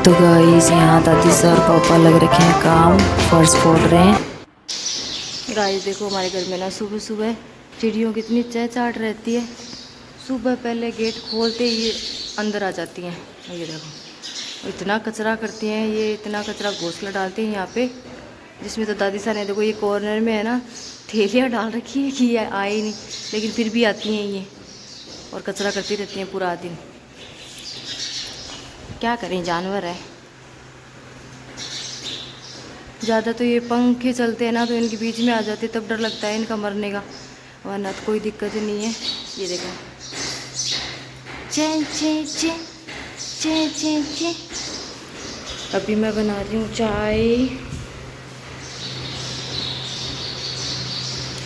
तो गाइस यहाँ दादी सर पापा लग रखे हैं काम, फर्श फोड़ रहे हैं। गाइस देखो हमारे घर में ना सुबह सुबह चिड़ियों की इतनी चहचहाट रहती है। सुबह पहले गेट खोलते ही ये अंदर आ जाती हैं। ये देखो इतना कचरा करती हैं ये, इतना कचरा घोंसला डालती हैं यहाँ पे, जिसमें तो दादी सर ने देखो ये कॉर्नर में है ना थैलियाँ डाल रखी है कि ये आए ही नहीं, लेकिन फिर भी आती हैं ये और कचरा करती रहती हैं पूरा दिन। क्या करें, जानवर है। ज़्यादा तो ये पंखे चलते हैं ना तो इनके बीच में आ जाते, तब डर लगता है इनका मरने का, वरना तो कोई दिक्कत ही नहीं है। ये देखो चे चे चे चे चे चे। अभी मैं बना रही हूँ चाय।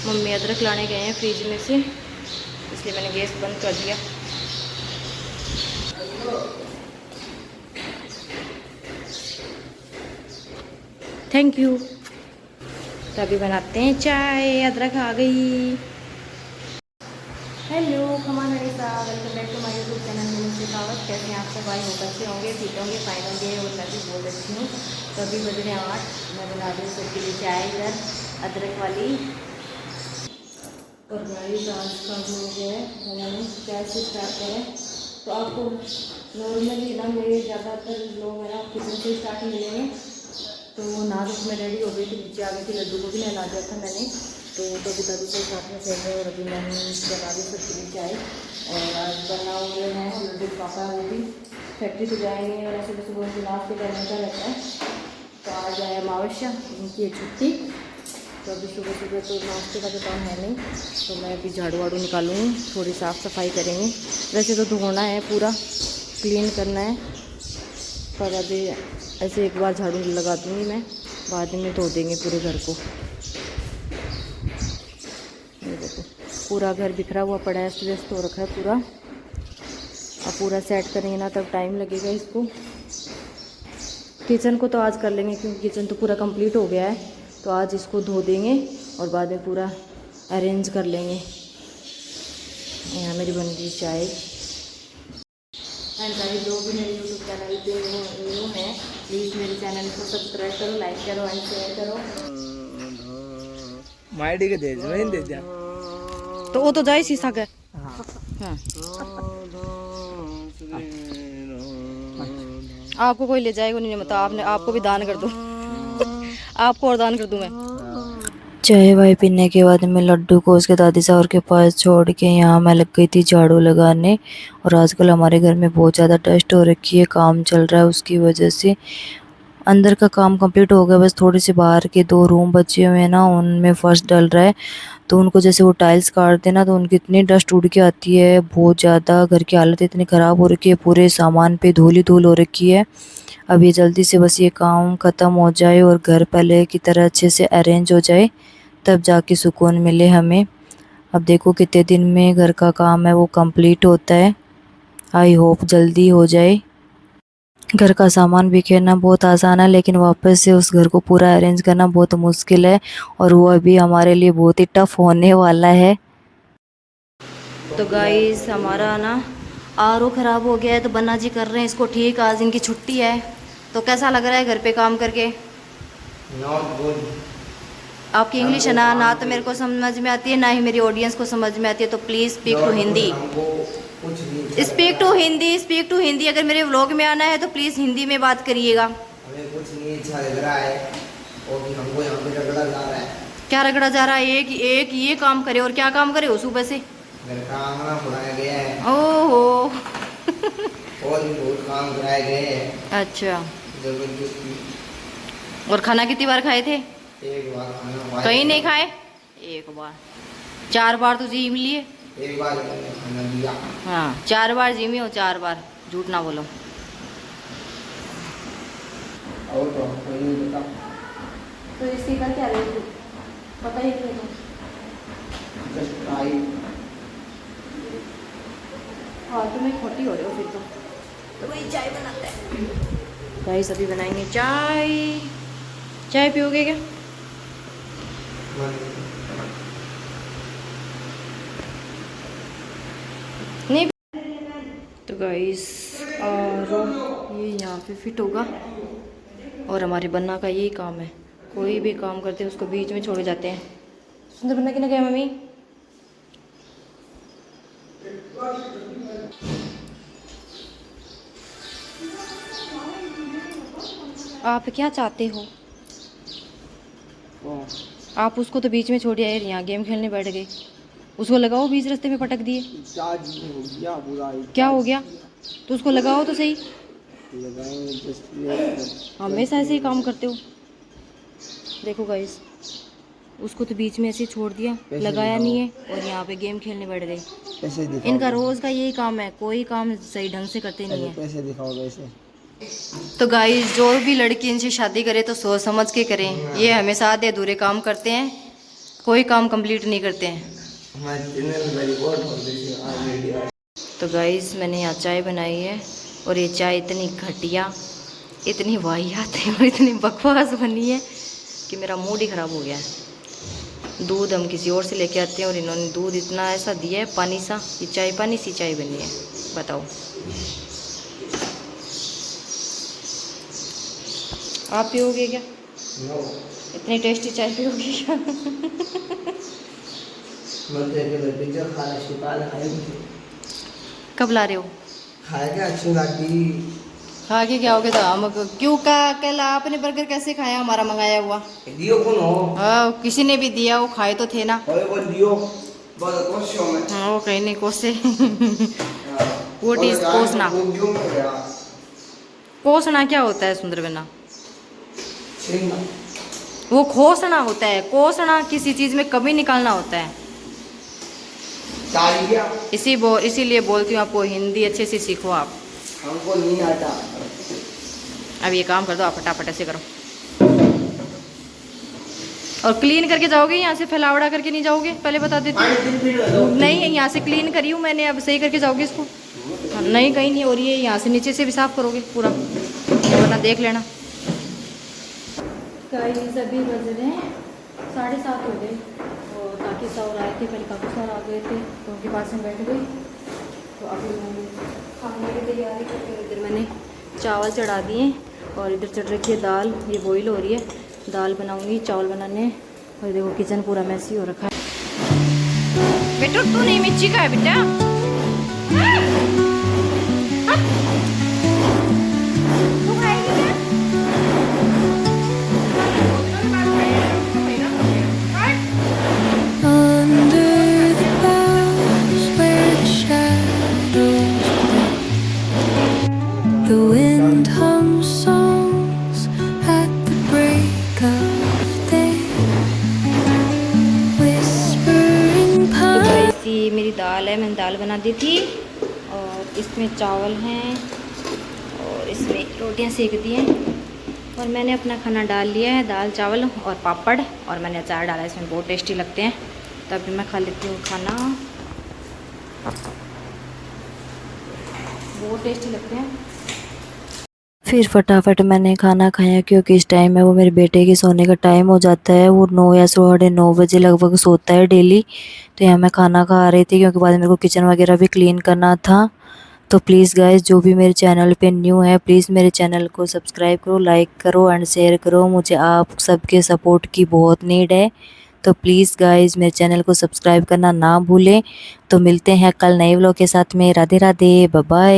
मम्मी अदरक लाने गए हैं फ्रिज में से, इसलिए मैंने गैस बंद कर दिया। Thank you. तो अभी बनाते हैं चाय, अदरक आ गई। हेलो कमान हरीसा, welcome back to my YouTube channel में दावत। कैसे हैं आप सब? भाई होकर अच्छे होंगे, ठीक होंगे, फाइन होंगे, और मैं भी बहुत अच्छी हूँ। तो अभी बज रहे हैं 8, मैं बना रही हूँ सबके लिए चाय इधर अदरक वाली। और गाइस आज का जो है मैंने कैसे स्टार्ट करें, तो आपको नॉर्मली ना मेरे ज़्यादातर लोग है ना किचन से स्टार्ट मिलेंगे। तो नाजुक में रेडी हो गई थी, नीचे आ गई थी, लड्डू को भी नहला दिया था मैंने। तो अभी दादी से साथ में खेल रहे और अभी मैंने बना दी सबके लिए चाय। और आज बना हुए हैं लड्डू पापा, वो भी फैक्ट्री तो जाएंगे और ऐसे सुबह उनके नाश्ते करने का रहता है। तो आज आया अमावस्या, उनकी है छुट्टी। तो अभी सुबह सुबह तो नाश्ते का तो काम है नहीं, तो मैं अभी झाड़ू वाड़ू निकालूँगी, थोड़ी साफ़ सफाई करेंगे। वैसे तो धोना है, पूरा क्लीन करना है, पर अभी ऐसे एक बार झाड़ू लगा दूँगी मैं, बाद में धो देंगे पूरे घर को। ये देखो पूरा घर बिखरा हुआ पड़ा है, व्यस्त हो रखा है पूरा। अब पूरा सेट करेंगे ना तब टाइम लगेगा इसको। किचन को तो आज कर लेंगे क्योंकि किचन तो पूरा कंप्लीट हो गया है, तो आज इसको धो देंगे और बाद में पूरा अरेंज कर लेंगे। यहाँ मेरी बन गई चाय। एंड गाइस जो भी मेरे यूट्यूब चैनल पे न्यू है, प्लीज़ मेरे चैनल को सब्सक्राइब करो, लाइक करो एंड शेयर करो। माइडी के दे दिया तो वो तो जाए शीशा के। हाँ। आपको कोई ले जाएगा नहीं, मतलब आपने आपको भी दान कर दूँ आपको और दान कर दूँ मैं। चाय वाय पीने के बाद मैं लड्डू को उसके दादी साहब के पास छोड़ के यहाँ मैं लग गई थी झाड़ू लगाने। और आजकल हमारे घर में बहुत ज़्यादा डस्ट हो रखी है, काम चल रहा है, उसकी वजह से अंदर का काम कंप्लीट हो गया, बस थोड़ी सी बाहर के 2 रूम बचे हुए हैं ना, उनमें फर्श डल रहा है। तो उनको जैसे वो टाइल्स काटते हैं ना, तो उनकी इतनी डस्ट उड़ के आती है बहुत ज़्यादा, घर की हालत इतनी ख़राब हो रखी है, पूरे सामान पे धूल ही धूल हो रखी है। अब ये जल्दी से बस ये काम ख़त्म हो जाए और घर पहले की तरह अच्छे से अरेंज हो जाए, तब जाके सुकून मिले हमें। अब देखो कितने दिन में घर का काम है वो कंप्लीट होता है, आई होप जल्दी हो जाए। घर का सामान बिखेरना बहुत आसान है, लेकिन वापस से उस घर को पूरा अरेंज करना बहुत मुश्किल है, और वो अभी हमारे लिए बहुत ही टफ होने वाला है। तो गाइस हमारा ना आरओ ख़राब हो गया है, तो बन्ना जी कर रहे हैं इसको ठीक। आज इनकी छुट्टी है, तो कैसा लग रहा है घर पे काम करके? Not good. आपकी इंग्लिश है ना तो मेरे को समझ में आती है, ना ही मेरी ऑडियंस को समझ में आती है, तो please speak to Hindi. Speak to Hindi, speak to Hindi. अगर मेरे व्लॉग में आना है तो प्लीज़ हिंदी में बात करिएगा। हमें कुछ नहीं अच्छा लग रहा है और भी हमको यहाँ पे रगड़ा जा रहा है। क्या रगड़ा जा रहा है? एक एक ये काम करे, और क्या काम करे हो सुबह से? घर का आंगना बुलाया गया है ओहो और भी बहुत काम कराए गए हैं अच्छा। जबरदस्ती। और खाना कितनी बार खाए थे? एक बार खाना कहीं नहीं खाए? एक बार? 4 बार तो जिम लिए। एक बार मैंने खाना दिया। हाँ 4 बार जिमी हो, 4 बार, झूठ ना बोलो। और तो हमको नहीं पता। तो इसकी कर क्या रही, पता ही नहीं है। Just try. हाँ तुम्हें खोटी हो रहे हो फिर तो वही चाय बनाते हैं। गाइस अभी बनाएंगे चाय। चाय पियोगे क्या? नहीं। तो गाइस और ये यहाँ पे फिट होगा। और हमारे बन्ना का यही काम है, कोई भी काम करते हैं उसको बीच में छोड़ जाते हैं। सुंदर बन्ना की ना क्या मम्मी? आप क्या चाहते हो? आप उसको तो बीच में छोड़ आए, यहाँ गेम खेलने बैठ गए। उसको लगाओ, बीच रास्ते में पटक दिए। क्या हो गया? तो उसको लगाओ तो सही। हमेशा ऐसे ही काम करते हो। देखो गाइस, उसको तो बीच में ऐसे ही छोड़ दिया, लगाया नहीं है और यहाँ पे गेम खेलने बैठ गए। इनका रोज का यही काम है, कोई काम सही ढंग से करते नहीं है। पैसे दिखाओ वैसे। तो गाइस, जो भी लड़की इनसे शादी करे तो सोच समझ के करें। ये हमेशा आधे अधूरे काम करते हैं, कोई काम कंप्लीट नहीं करते हैं। तो गाइस, मैंने यहाँ चाय बनाई है और ये चाय इतनी घटिया, इतनी वाहियात है और इतनी बकवास बनी है कि मेरा मूड ही ख़राब हो गया है। दूध हम किसी और से लेके आते हैं और इन्होंने दूध इतना ऐसा दिया है, पानी सा। ये चाय पानी सी चाय बनी है, बताओ। आप पियोगे क्या? नो। इतनी टेस्टी चाय पियोगे क्या? कब ला रहे हो? खाएगा अच्छी लगती। खा के क्या होगे? तो हम क्यों का कल आपने बर्गर कैसे खाया हमारा मंगाया हुआ? दियो कौन हो? हाँ, किसी ने भी दिया, वो खाए तो थे ना। ओए वो दियो बहुत कोशिश में। हाँ, वो कहीं नहीं कोसे। वो टीज कोसना। कोसना क्या होता है सुंदर बना? वो खोसना होता है, कोसना किसी चीज में कमी निकालना होता है। इसीलिए बोलती हूँ आपको हिंदी अच्छे से सीखो आप। हमको नहीं आता। अब ये काम कर दो आप, फटाफट ऐसे करो। और क्लीन करके जाओगे, यहाँ से फैलावड़ा करके नहीं जाओगे? पहले बता देती हूँ। नहीं, यहाँ से क्लीन करी हूँ मैंने, अब सही करके जाओगे इसको। नहीं, कहीं नहीं हो रही है। यहाँ से नीचे से भी साफ करोगे पूरा, वरना देख लेना। गाइस, अभी बज रहे हैं 7:30 हो गए और काकी सौर आए थे, पहले काकी सौर आ गए थे तो उनके पास में बैठ गई। तो अभी खाने की तैयारी करके इधर मैंने चावल चढ़ा दिए और इधर चढ़ रखी है दाल, ये बॉईल हो रही है। दाल बनाऊंगी, चावल बनाने। और देखो किचन पूरा मैसी हो रखा है। बेटा तू नहीं मिर्ची का है बेटा? तू खाएगी क्या? The wind hums songs at the break of day, whispering तो गाइस, ये मेरी दाल है, मैंने दाल बना दी थी और इसमें चावल हैं और इसमें रोटियां सेक दी हैं और मैंने अपना खाना डाल लिया है, दाल चावल और पापड़, और मैंने अचार डाला है इसमें, बहुत टेस्टी लगते हैं। तो अभी मैं खा लेती हूँ खाना, बहुत टेस्टी लगते हैं। फिर फटाफट मैंने खाना खाया क्योंकि इस टाइम में वो मेरे बेटे के सोने का टाइम हो जाता है। वो 9 या 9:30 बजे लगभग सोता है डेली। तो यहाँ मैं खाना खा रही थी क्योंकि बाद में मेरे को किचन वगैरह भी क्लीन करना था। तो प्लीज़ गाइस, जो भी मेरे चैनल पे न्यू है प्लीज़ मेरे चैनल को सब्सक्राइब करो, लाइक करो एंड शेयर करो। मुझे आप सबके सपोर्ट की बहुत नीड है। तो प्लीज़ गाइस, मेरे चैनल को सब्सक्राइब करना ना भूलें। तो मिलते हैं कल नए व्लॉग के साथ में। Radhe Radhe, bye bye.